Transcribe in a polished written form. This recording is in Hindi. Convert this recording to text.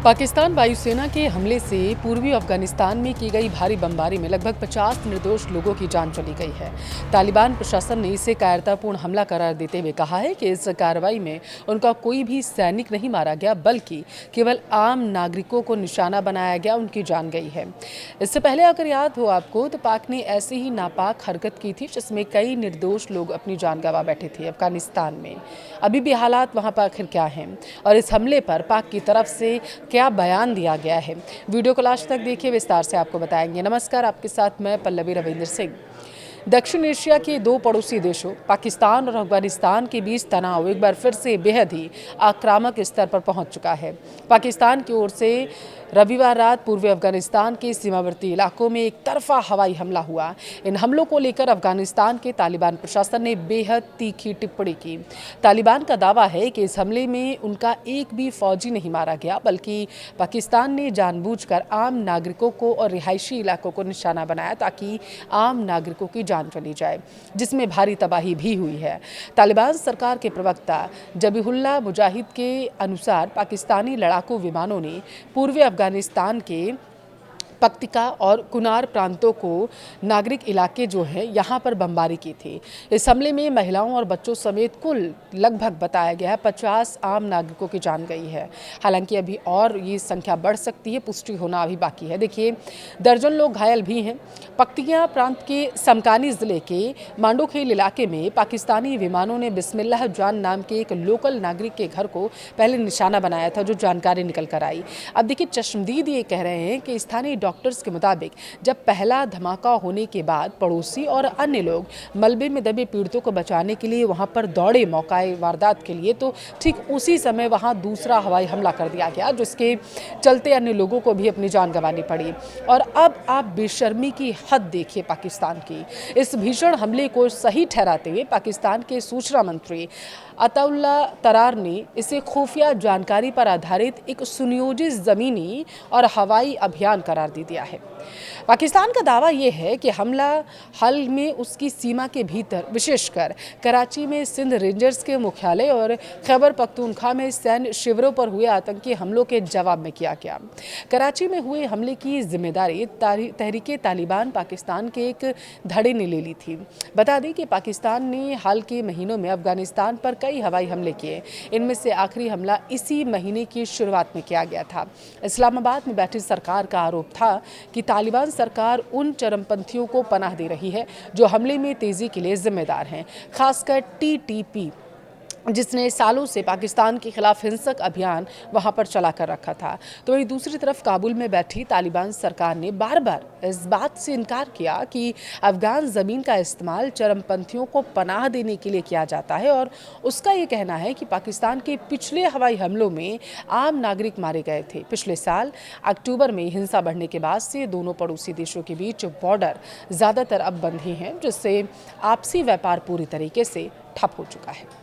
पाकिस्तान वायुसेना के हमले से पूर्वी अफगानिस्तान में की गई भारी बमबारी में लगभग 50 निर्दोष लोगों की जान चली गई है। तालिबान प्रशासन ने इसे कायरतापूर्ण हमला करार देते हुए कहा है कि इस कार्रवाई में उनका कोई भी सैनिक नहीं मारा गया, बल्कि केवल आम नागरिकों को निशाना बनाया गया, उनकी जान गई है। इससे पहले अगर याद हो आपको, तो पाक ने ऐसी ही नापाक हरकत की थी जिसमें कई निर्दोष लोग अपनी जान गंवा बैठे थे अफगानिस्तान में। अभी भी हालात वहाँ पर आखिर क्या हैं और इस हमले पर पाक की तरफ से क्या बयान दिया गया है, वीडियो को लास्ट तक देखिए, विस्तार से आपको बताएंगे। नमस्कार, आपके साथ मैं पल्लवी रविंद्र सिंह। दक्षिण एशिया के दो पड़ोसी देशों पाकिस्तान और अफगानिस्तान के बीच तनाव एक बार फिर से बेहद ही आक्रामक स्तर पर पहुंच चुका है। पाकिस्तान की ओर से रविवार रात पूर्वी अफगानिस्तान के सीमावर्ती इलाकों में एक तरफा हवाई हमला हुआ। इन हमलों को लेकर अफगानिस्तान के तालिबान प्रशासन ने बेहद तीखी टिप्पणी की। तालिबान का दावा है कि इस हमले में उनका एक भी फौजी नहीं मारा गया, बल्कि पाकिस्तान ने जानबूझकर आम नागरिकों को और रिहायशी इलाकों को निशाना बनाया ताकि आम नागरिकों की जान चली जाए, जिसमें भारी तबाही भी हुई है। तालिबान सरकार के प्रवक्ता जबीहुल्लाह मुजाहिद के अनुसार पाकिस्तानी लड़ाकू विमानों ने पूर्वी अफगानिस्तान के पक्तिका और कुनार प्रांतों को नागरिक इलाके जो है यहाँ पर बमबारी की थी। इस हमले में महिलाओं और बच्चों समेत कुल लगभग बताया गया है 50 आम नागरिकों की जान गई है। हालांकि अभी और ये संख्या बढ़ सकती है, पुष्टि होना अभी बाकी है। देखिए, दर्जन लोग घायल भी हैं। पक्तिका प्रांत के समकानी जिले के मांडोखेल इलाके में पाकिस्तानी विमानों ने बिस्मिल्लाह जान नाम के एक लोकल नागरिक के घर को पहले निशाना बनाया था, जो जानकारी निकल कर आई। अब देखिए, चश्मदीद ये कह रहे हैं कि स्थानीय डॉक्टर्स के मुताबिक जब पहला धमाका होने के बाद पड़ोसी और अन्य लोग मलबे में दबे पीड़ितों को बचाने के लिए वहां पर दौड़े मौकाए वारदात के लिए, तो ठीक उसी समय वहां दूसरा हवाई हमला कर दिया गया, जिसके चलते अन्य लोगों को भी अपनी जान गंवानी पड़ी। और अब आप बेशर्मी की हद देखिए पाकिस्तान की। इस भीषण हमले को सही ठहराते हुए पाकिस्तान के सूचना मंत्री अताउल्ला तरार ने इसे खुफिया जानकारी पर आधारित एक सुनियोजित जमीनी और हवाई अभियान करार दे दिया है। पाकिस्तान का दावा यह है कि हमला हाल में उसकी सीमा के भीतर, विशेषकर कराची में सिंध रेंजर्स के मुख्यालय और खैबर पख्तूनख्वा में सैन्य शिविरों पर हुए आतंकी हमलों के जवाब में किया गया। कराची में हुए हमले की जिम्मेदारी तहरीके तालिबान पाकिस्तान के एक धड़े ने ले ली थी। बता दें कि पाकिस्तान ने हाल के महीनों में अफगानिस्तान पर कई हवाई हमले किए। इनमें से आखिरी हमला इसी महीने की शुरुआत में किया गया था। इस्लामाबाद में बैठी सरकार का आरोप था कि तालिबान सरकार उन चरमपंथियों को पनाह दे रही है जो हमले में तेजी के लिए जिम्मेदार हैं, खासकर टीटीपी, जिसने सालों से पाकिस्तान के खिलाफ हिंसक अभियान वहां पर चला कर रखा था। तो वहीं दूसरी तरफ काबुल में बैठी तालिबान सरकार ने बार बार इस बात से इनकार किया कि अफगान ज़मीन का इस्तेमाल चरमपंथियों को पनाह देने के लिए किया जाता है, और उसका ये कहना है कि पाकिस्तान के पिछले हवाई हमलों में आम नागरिक मारे गए थे। पिछले साल अक्टूबर में हिंसा बढ़ने के बाद से दोनों पड़ोसी देशों के बीच बॉर्डर ज़्यादातर अब बंद ही हैं, जिससे आपसी व्यापार पूरी तरीके से ठप हो चुका है।